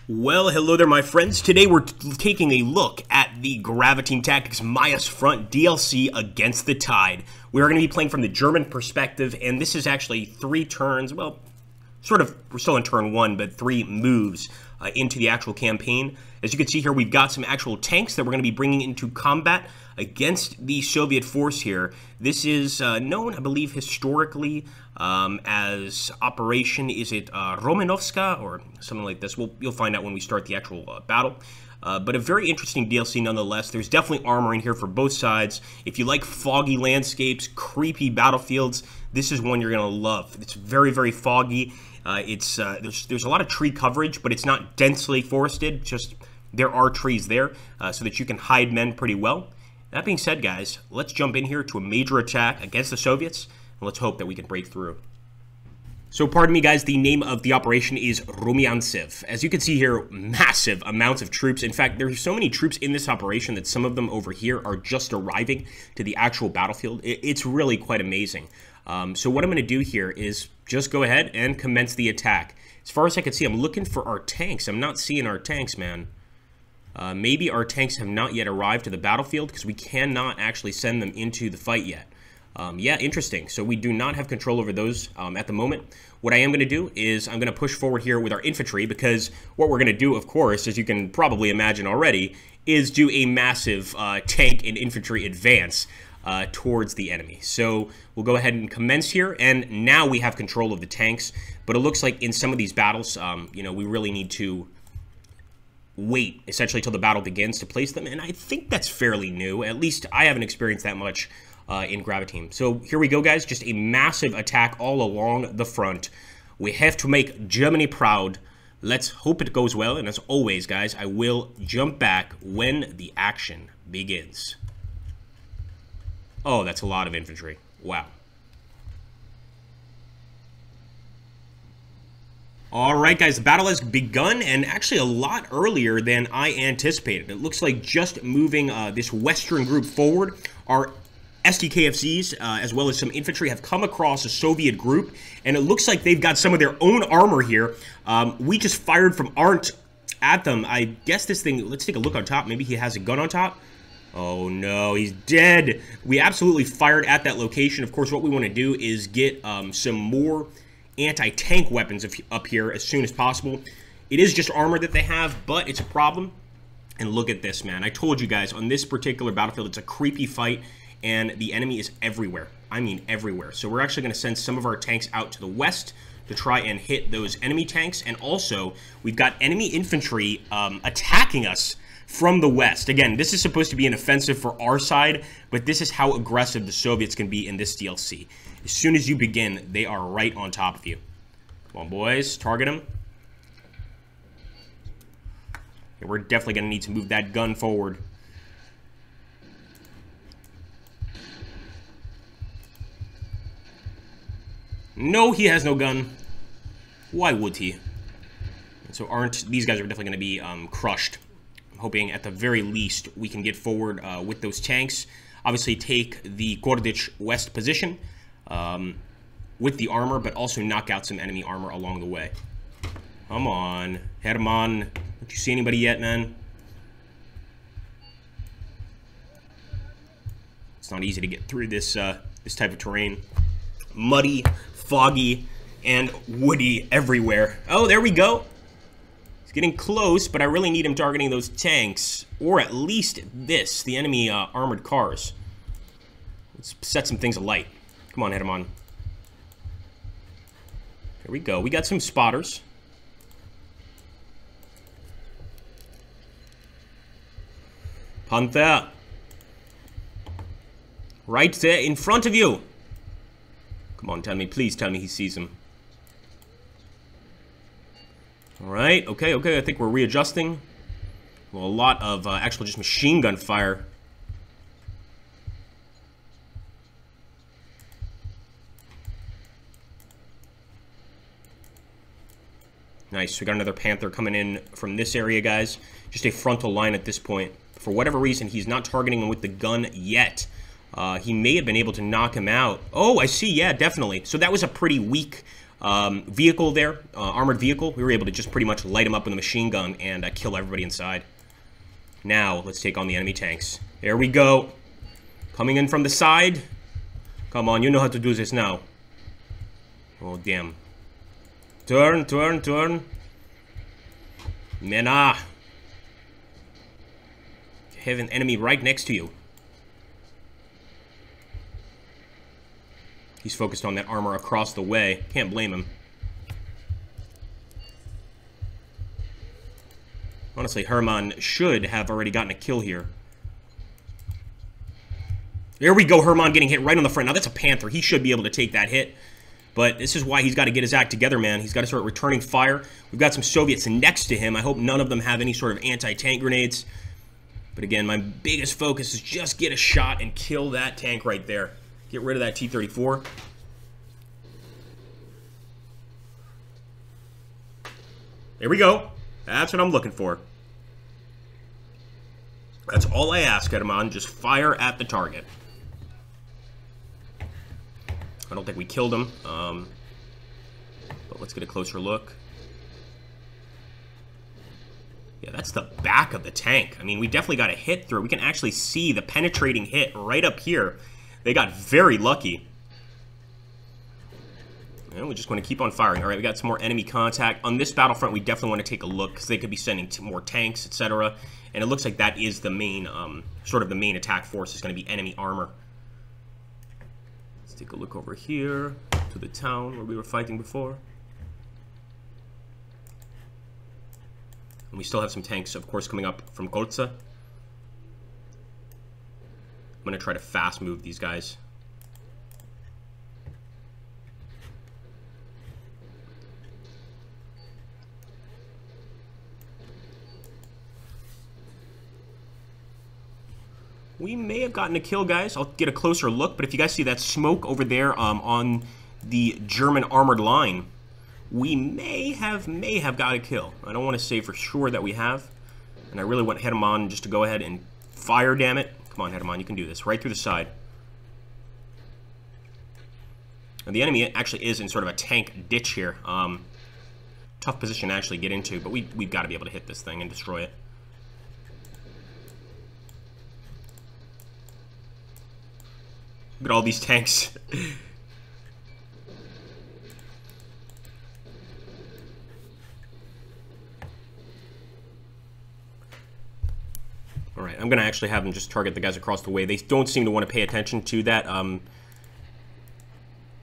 Well, hello there, my friends. Today we're taking a look at the Graviteam Tactics Mius Front DLC Against the Tide. We are going to be playing from the German perspective, and this is actually 3 turns, well, sort of, we're still in turn 1, but 3 moves into the actual campaign. As you can see here, we've got some actual tanks that we're going to be bringing into combat against the Soviet force here. This is known, I believe, historically as Operation, is it Romanovska or something like this? You'll find out when we start the actual battle. But a very interesting DLC nonetheless. There's definitely armor in here for both sides. If you like foggy landscapes, creepy battlefields, this is one you're going to love. It's very, very foggy. There's a lot of tree coverage, but it's not densely forested. Just there are trees there so that you can hide men pretty well. That being said, guys, let's jump in here to a major attack against the Soviets, and let's hope that we can break through. So, pardon me, guys, the name of the operation is Rumyantsev. As you can see here, massive amounts of troops. In fact, there's so many troops in this operation that some of them over here are just arriving to the actual battlefield. It's really quite amazing. So what I'm going to do here is just go ahead and commence the attack. As far as I can see, I'm looking for our tanks. I'm not seeing our tanks, man. Maybe our tanks have not yet arrived to the battlefield because we cannot actually send them into the fight yet. Yeah, interesting. So we do not have control over those at the moment. What I am going to do is I'm going to push forward here with our infantry, because what we're going to do, of course, as you can probably imagine already, is do a massive tank and infantry advance towards the enemy. So we'll go ahead and commence here, and now we have control of the tanks. But it looks like in some of these battles, you know, we really need to wait essentially till the battle begins to place them, and I think that's fairly new. At least I haven't experienced that much in Graviteam. So here we go, guys. Just a massive attack all along the front. We have to make Germany proud. Let's hope it goes well, and as always, guys, I will jump back when the action begins. Oh, that's a lot of infantry. Wow. Alright, guys, the battle has begun, and actually a lot earlier than I anticipated. It looks like just moving this western group forward, our SDKFCs, as well as some infantry, have come across a Soviet group, and it looks like they've got some of their own armor here. We just fired from Arndt at them. I guess this thing, let's take a look on top. Maybe he has a gun on top. Oh no, he's dead. We absolutely fired at that location. Of course, what we want to do is get some more anti-tank weapons up here as soon as possible. It is just armor that they have, but it's a problem. And look at this, man. I told you guys, on this particular battlefield, it's a creepy fight, and the enemy is everywhere. I mean everywhere. So we're actually going to send some of our tanks out to the west to try and hit those enemy tanks. And also, we've got enemy infantry attacking us from the west. Again, this is supposed to be an offensive for our side, but this is how aggressive the Soviets can be in this DLC. As soon as you begin, they are right on top of you. Come on, boys. Target them. Okay, we're definitely going to need to move that gun forward. No, he has no gun. Why would he? So these guys are definitely going to be crushed. I'm hoping at the very least we can get forward with those tanks. Obviously take the Kordich West position with the armor, but also knock out some enemy armor along the way. Come on, Herman. Don't you see anybody yet, man? It's not easy to get through this this type of terrain. Muddy, foggy, and woody everywhere. Oh, there we go. He's getting close, but I really need him targeting those tanks, or at least this, the enemy armored cars. Let's set some things alight. Come on, Herman. Here we go. We got some spotters. Panther. Right there in front of you. Come on, tell me. Please tell me he sees him. Alright. Okay, okay. I think we're readjusting. Well, a lot of actual just machine gun fire. Nice. We got another Panther coming in from this area, guys. Just a frontal line at this point. For whatever reason, he's not targeting him with the gun yet. He may have been able to knock him out. Oh, I see. Yeah, definitely. So that was a pretty weak vehicle there, armored vehicle. We were able to just pretty much light him up with a machine gun and kill everybody inside. Now, let's take on the enemy tanks. Here we go. Coming in from the side. Come on, you know how to do this now. Oh, damn. Turn, turn, turn. Mena. You have an enemy right next to you. He's focused on that armor across the way. Can't blame him. Honestly, Herman should have already gotten a kill here. There we go, Herman getting hit right on the front. Now, that's a Panther. He should be able to take that hit. But this is why he's got to get his act together, man. He's got to start returning fire. We've got some Soviets next to him. I hope none of them have any sort of anti-tank grenades. But again, my biggest focus is just get a shot and kill that tank right there. Get rid of that T-34. There we go. That's what I'm looking for. That's all I ask, Herman. Just fire at the target. I don't think we killed him. But let's get a closer look. Yeah, that's the back of the tank. I mean, we definitely got a hit through. We can actually see the penetrating hit right up here. They got very lucky. And we're just going to keep on firing. All right, we got some more enemy contact. On this battlefront, we definitely want to take a look because they could be sending more tanks, etc. And it looks like that is the main, sort of the main attack force is going to be enemy armor. Let's take a look over here to the town where we were fighting before. And we still have some tanks, of course, coming up from Koltsa. I'm going to try to fast move these guys. We may have gotten a kill, guys. I'll get a closer look, but if you guys see that smoke over there on the German armored line, we may have got a kill. I don't want to say for sure that we have, and I really want Herman just to go ahead and fire, damn it. Come on, Herman, you can do this. Right through the side. And the enemy actually is in sort of a tank ditch here. Tough position to actually get into, but we've got to be able to hit this thing and destroy it. Look at all these tanks. Alright, I'm going to actually have them just target the guys across the way. They don't seem to want to pay attention to that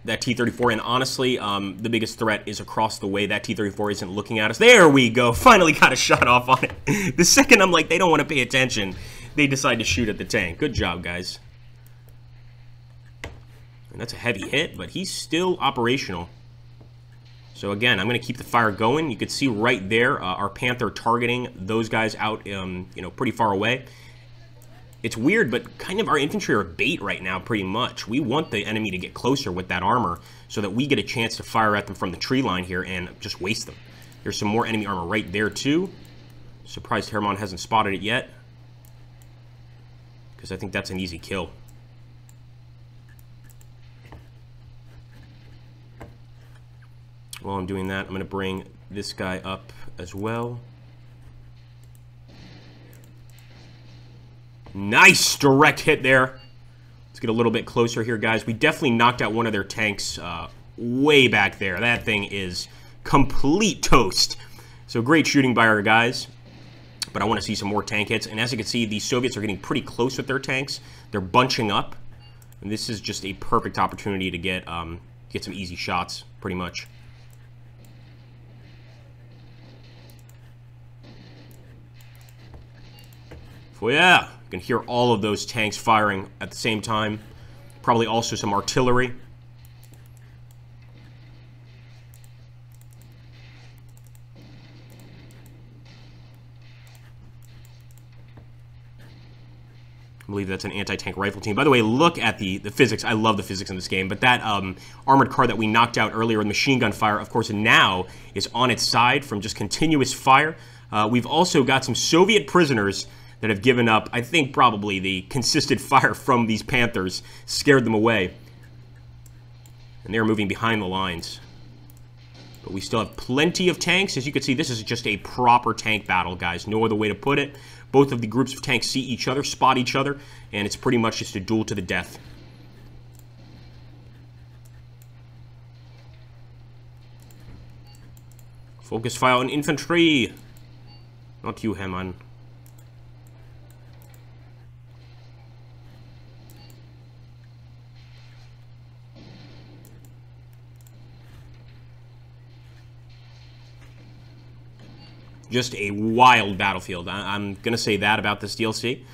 that T-34, and honestly, the biggest threat is across the way. That T-34 isn't looking at us. There we go! Finally got a shot off on it. The second I'm like, they don't want to pay attention, they decide to shoot at the tank. Good job, guys. And that's a heavy hit, but he's still operational. So again, I'm going to keep the fire going. You can see right there our Panther targeting those guys out, you know, pretty far away. It's weird, but kind of our infantry are bait right now, pretty much. We want the enemy to get closer with that armor so that we get a chance to fire at them from the tree line here and just waste them. There's some more enemy armor right there, too. Surprised Herman hasn't spotted it yet, because I think that's an easy kill. While I'm doing that, I'm going to bring this guy up as well. Nice direct hit there. Let's get a little bit closer here, guys. We definitely knocked out one of their tanks way back there. That thing is complete toast. So great shooting by our guys. But I want to see some more tank hits. And as you can see, the Soviets are getting pretty close with their tanks. They're bunching up. And this is just a perfect opportunity to get some easy shots, pretty much. Oh yeah, you can hear all of those tanks firing at the same time. Probably also some artillery. I believe that's an anti-tank rifle team. By the way, look at the physics. I love the physics in this game. But that armored car that we knocked out earlier with machine gun fire, of course, now is on its side from just continuous fire. We've also got some Soviet prisoners that have given up. I think probably the consistent fire from these Panthers scared them away. And they're moving behind the lines. But we still have plenty of tanks. As you can see, this is just a proper tank battle, guys. No other way to put it. Both of the groups of tanks see each other, spot each other, and it's pretty much just a duel to the death. Focus fire on infantry. Not you, Hermann. Just a wild battlefield. I'm going to say that about this DLC.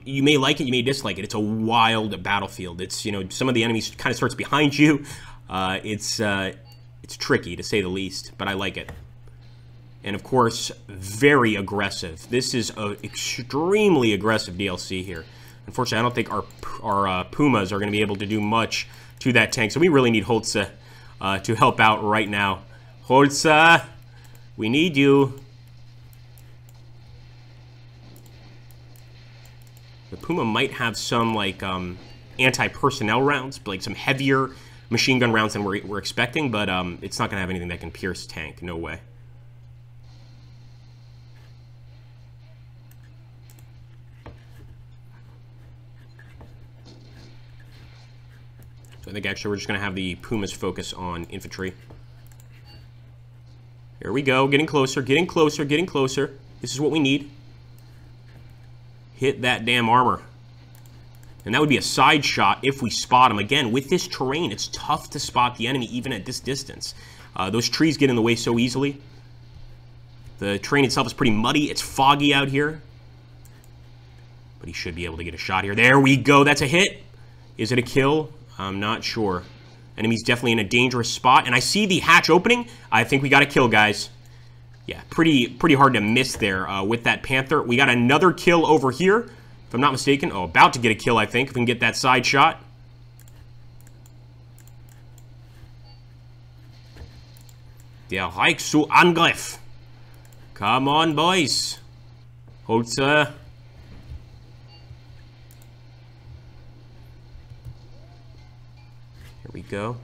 You may like it, you may dislike it. It's a wild battlefield. It's, you know, some of the enemies kind of starts behind you. It's tricky, to say the least, but I like it. And, of course, very aggressive. This is an extremely aggressive DLC here. Unfortunately, I don't think our Pumas are going to be able to do much to that tank, so we really need Holze to help out right now. Holze, we need you. The Puma might have some, like, anti-personnel rounds, like some heavier machine gun rounds than we're expecting, but it's not going to have anything that can pierce tank. No way. So I think, actually, we're just going to have the Pumas focus on infantry. Here we go. Getting closer, getting closer, getting closer. This is what we need. Hit that damn armor. And that would be a side shot if we spot him. Again, with this terrain, it's tough to spot the enemy even at this distance. Those trees get in the way so easily. The terrain itself is pretty muddy. It's foggy out here. But he should be able to get a shot here. There we go. That's a hit. Is it a kill? I'm not sure. Enemy's definitely in a dangerous spot. And I see the hatch opening. I think we got a kill, guys. Yeah, pretty hard to miss there with that Panther. We got another kill over here, if I'm not mistaken. Oh, about to get a kill, I think, if we can get that side shot. Der Reich zu Angriff. Come on, boys. Holze. Here we go.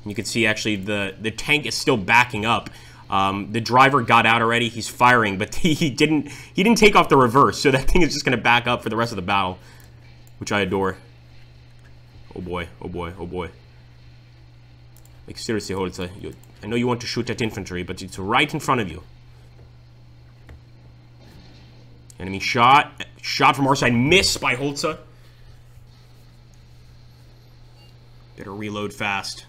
And you can see, actually, the tank is still backing up. The driver got out already. He's firing, but he didn't take off the reverse, so that thing is just going to back up for the rest of the battle, which I adore. Oh boy, oh boy, oh boy. Like, seriously, Holze, I know you want to shoot at infantry, but it's right in front of you. Enemy shot. Shot from our side. Miss by Holze. Better reload fast.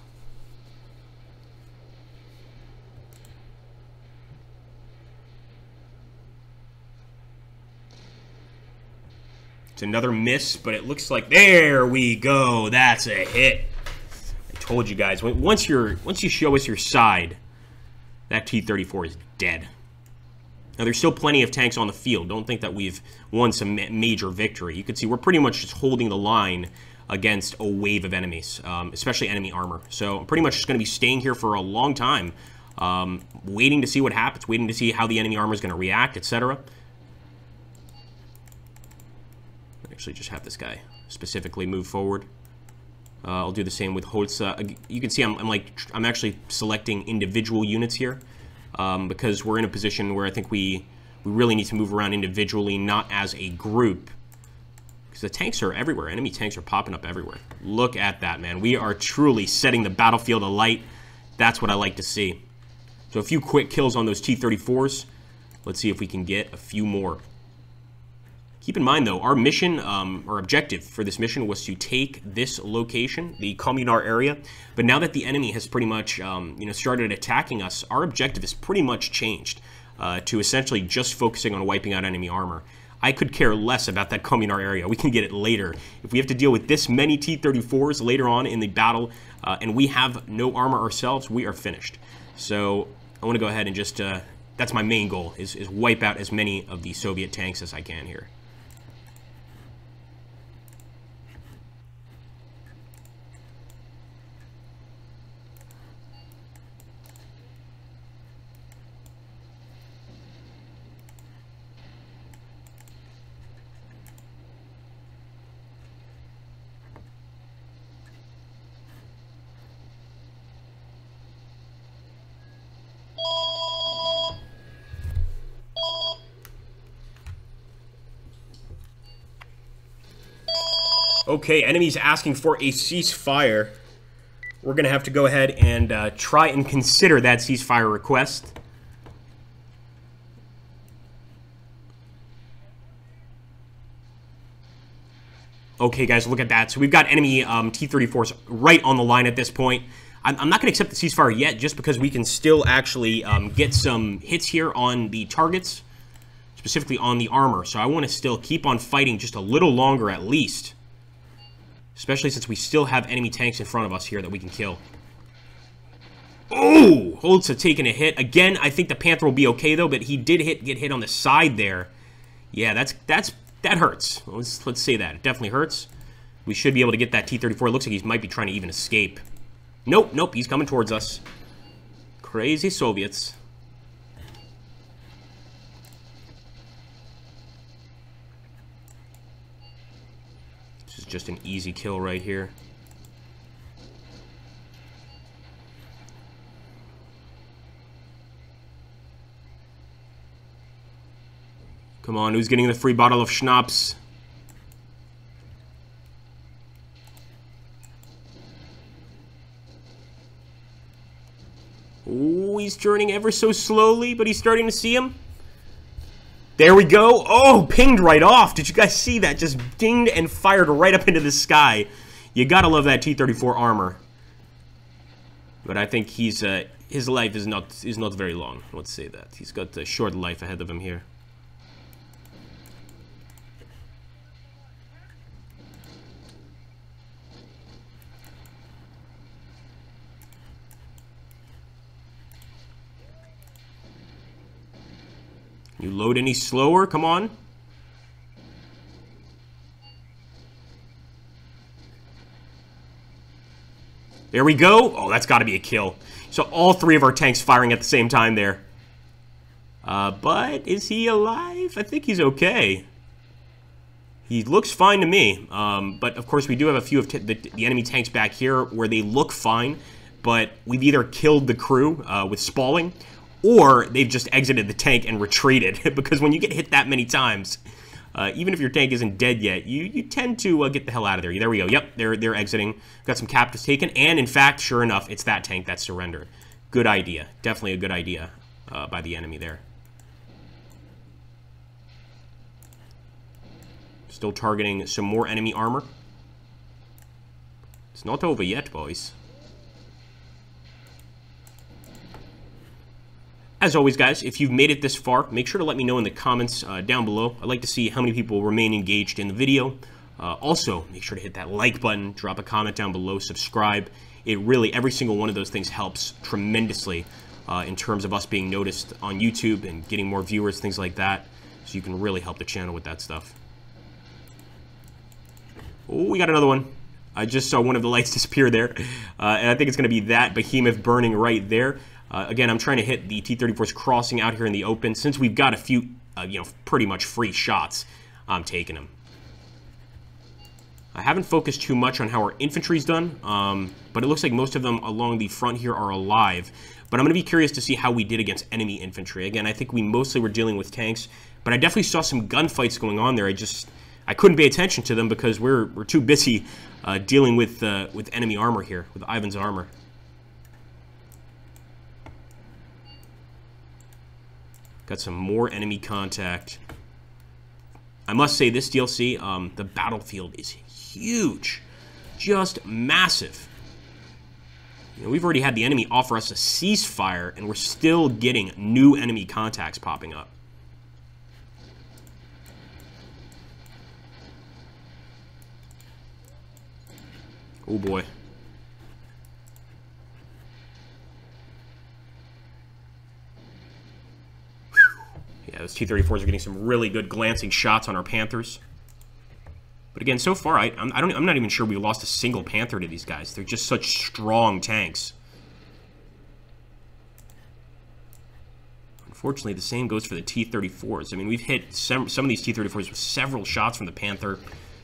It's another miss, but it looks like, there we go. That's a hit. I told you guys, once you show us your side, that T-34 is dead. Now, there's still plenty of tanks on the field. Don't think that we've won some major victory. You can see we're pretty much just holding the line against a wave of enemies, especially enemy armor. So I'm pretty much just going to be staying here for a long time, waiting to see what happens, waiting to see how the enemy armor is going to react, etc. Actually, just have this guy specifically move forward. I'll do the same with Holze. You can see I'm actually selecting individual units here because we're in a position where I think we really need to move around individually, not as a group. Because the tanks are everywhere. Enemy tanks are popping up everywhere. Look at that, man. We are truly setting the battlefield alight. That's what I like to see. So a few quick kills on those T-34s. Let's see if we can get a few more. Keep in mind, though, our mission, our objective for this mission was to take this location, the Communard area. But now that the enemy has pretty much, started attacking us, our objective has pretty much changed to essentially just focusing on wiping out enemy armor. I could care less about that Communard area. We can get it later. If we have to deal with this many T-34s later on in the battle, and we have no armor ourselves, we are finished. So I want to go ahead and just, that's my main goal, is wipe out as many of the Soviet tanks as I can here. Okay, enemy's asking for a ceasefire. We're going to have to go ahead and try and consider that ceasefire request. Okay, guys, look at that. So we've got enemy T-34s right on the line at this point. I'm not going to accept the ceasefire yet, just because we can still actually get some hits here on the targets, specifically on the armor. So I want to still keep on fighting just a little longer at least, especially since we still have enemy tanks in front of us here that we can kill. Oh! Holtz have taken a hit. Again, I think the Panther will be okay, though, but he did get hit on the side there. Yeah, that hurts. Let's say that. It definitely hurts. We should be able to get that T-34. It looks like he might be trying to even escape. Nope, nope, he's coming towards us. Crazy Soviets. This is just an easy kill right here. Come on, who's getting the free bottle of schnapps? Oh, he's turning ever so slowly, but he's starting to see him. There we go. Oh, pinged right off. Did you guys see that? Just dinged and fired right up into the sky. You gotta love that T-34 armor. But I think his life is not very long. Let's say that. He's got a short life ahead of him here. You load any slower? Come on. There we go. Oh, that's got to be a kill. So all three of our tanks firing at the same time there. But is he alive? I think he's okay. He looks fine to me. But, of course, we do have a few of the enemy tanks back here where they look fine. But we've either killed the crew with spalling, or they've just exited the tank and retreated. Because when you get hit that many times, even if your tank isn't dead yet, you tend to get the hell out of there. There we go. Yep, they're exiting. Got some captives taken. And, in fact, sure enough, it's that tank that surrendered. Good idea. Definitely a good idea by the enemy there. Still targeting some more enemy armor. It's not over yet, boys. As always, guys, if you've made it this far, make sure to let me know in the comments down below. I'd like to see how many people remain engaged in the video. Also, make sure to hit that like button, drop a comment down below, subscribe. It really, every single one of those things helps tremendously in terms of us being noticed on YouTube and getting more viewers, things like that. So you can really help the channel with that stuff. Oh, we got another one. I just saw one of the lights disappear there. And I think it's going to be that behemoth burning right there. Again, I'm trying to hit the T-34s crossing out here in the open. Since we've got a few, pretty much free shots, I'm taking them. I haven't focused too much on how our infantry's done, but it looks like most of them along the front here are alive. But I'm going to be curious to see how we did against enemy infantry. Again, I think we mostly were dealing with tanks, but I definitely saw some gunfights going on there. I couldn't pay attention to them because we're too busy dealing with enemy armor here, with Ivan's armor. Got some more enemy contact. I must say, this DLC, the battlefield is huge. Just massive. We've already had the enemy offer us a ceasefire, and we're still getting new enemy contacts popping up. Oh boy. Yeah, those T-34s are getting some really good glancing shots on our Panthers. But again, so far, I'm not even sure we lost a single Panther to these guys. They're just such strong tanks. Unfortunately, the same goes for the T-34s. I mean, we've hit some of these T-34s with several shots from the Panther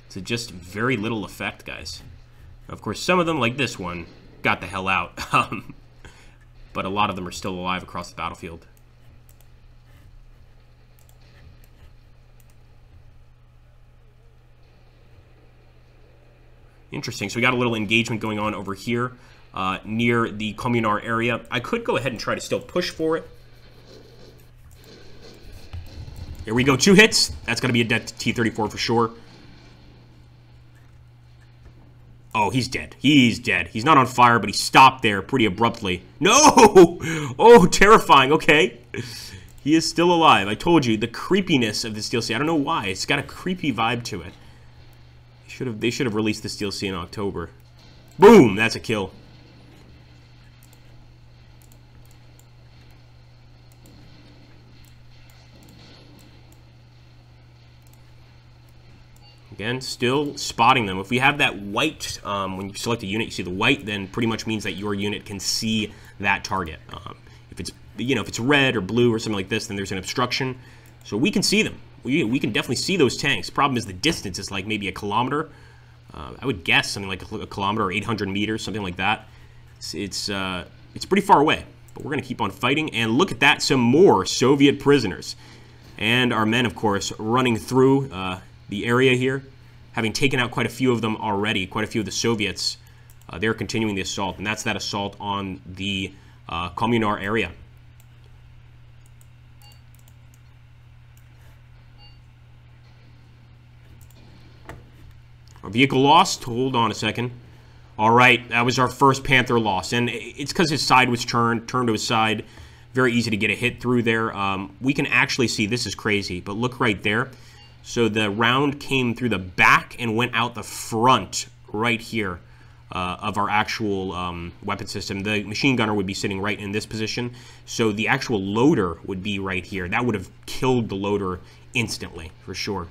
to just very little effect, guys. Of course, some of them, like this one, got the hell out. But a lot of them are still alive across the battlefield. Interesting. So we got a little engagement going on over here near the Communard area. I could go ahead and try to still push for it. Here we go. 2 hits. That's going to be a dead T-34 for sure. Oh, he's dead. He's dead. He's not on fire, but he stopped there pretty abruptly. No! Oh, terrifying. Okay. He is still alive. I told you, the creepiness of this DLC. I don't know why. It's got a creepy vibe to it. They should have released this DLC in October. Boom! That's a kill. Again, still spotting them. If we have that white, when you select a unit, you see the white, then pretty much means that your unit can see that target. If it's, if it's red or blue or something like this, then there's an obstruction. So we can see them. We can definitely see those tanks. Problem is the distance is like maybe a kilometer. I would guess something like a kilometer or 800 meters, something like that. It's pretty far away, but we're going to keep on fighting. And look at that, some more Soviet prisoners. And our men, of course, running through the area here, having taken out quite a few of them already, quite a few of the Soviets. They're continuing the assault, and that's that assault on the Communard area. Our vehicle lost. Hold on a second. All right, that was our first Panther loss, and it's because his side was turned to his side. Very easy to get a hit through there. We can actually see, this is crazy, but look right there. So the round came through the back and went out the front right here of our actual weapon system. The machine gunner would be sitting right in this position. So the actual loader would be right here. That would have killed the loader instantly, for sure.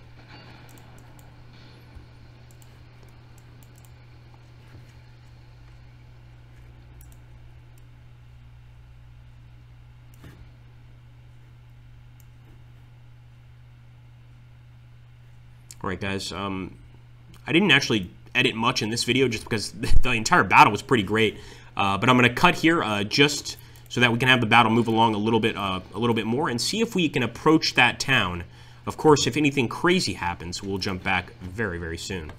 All right, guys, I didn't actually edit much in this video just because the entire battle was pretty great. But I'm going to cut here just so that we can have the battle move along a little bit more and see if we can approach that town. Of course, if anything crazy happens, we'll jump back very, very soon.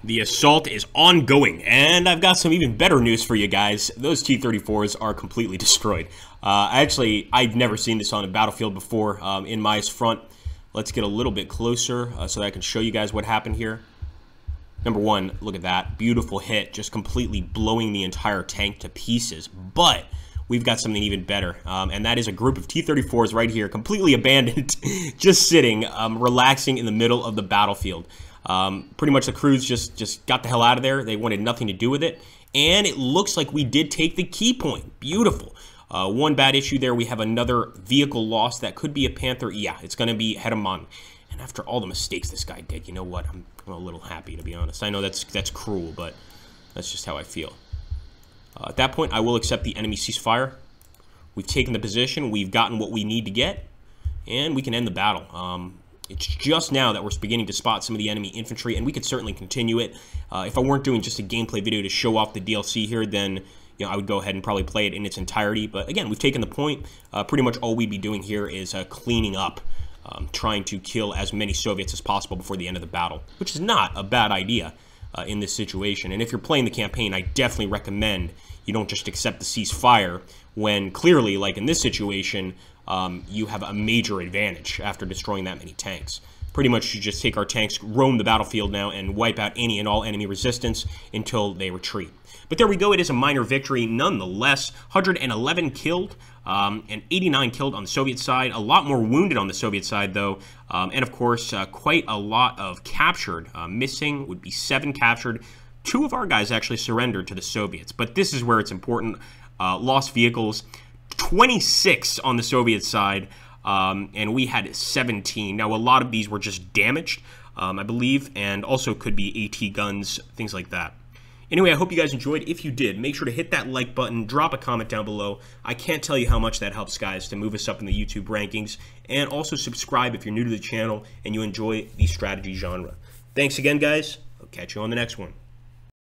The assault is ongoing, and I've got some even better news for you guys. Those T-34s are completely destroyed. I've never seen this on a battlefield before in Mius front. Let's get a little bit closer so that I can show you guys what happened here. Number one, look at that. Beautiful hit, just completely blowing the entire tank to pieces. But we've got something even better, and that is a group of T-34s right here, completely abandoned, just sitting, relaxing in the middle of the battlefield. Pretty much the crews just got the hell out of there. They wanted nothing to do with it. And it looks like we did take the key point. Beautiful. One bad issue there, we have another vehicle loss. That could be a Panther. Yeah, it's going to be Herman. And after all the mistakes this guy did, you know what? I'm a little happy, to be honest. I know that's cruel, but that's just how I feel. At that point, I will accept the enemy ceasefire. We've taken the position. We've gotten what we need to get. And we can end the battle. It's just now that we're beginning to spot some of the enemy infantry, and we could certainly continue it. If I weren't doing just a gameplay video to show off the DLC here, then I would go ahead and probably play it in its entirety. But again, we've taken the point. Pretty much all we'd be doing here is cleaning up, trying to kill as many Soviets as possible before the end of the battle, which is not a bad idea in this situation. And if you're playing the campaign, I definitely recommend you don't just accept the ceasefire when clearly, like in this situation, you have a major advantage after destroying that many tanks. Pretty much you just take our tanks, roam the battlefield now, and wipe out any and all enemy resistance until they retreat. But there we go. It is a minor victory nonetheless. 111 killed and 89 killed on the Soviet side. A lot more wounded on the Soviet side, though. And, of course, quite a lot of captured. Missing would be 7 captured. 2 of our guys actually surrendered to the Soviets. But this is where it's important. Lost vehicles, 26 on the Soviet side. And we had 17. Now, a lot of these were just damaged, I believe, and also could be AT guns, things like that. Anyway, I hope you guys enjoyed. If you did, make sure to hit that like button, drop a comment down below. I can't tell you how much that helps, guys, to move us up in the YouTube rankings. And also subscribe if you're new to the channel and you enjoy the strategy genre. Thanks again, guys. I'll catch you on the next one.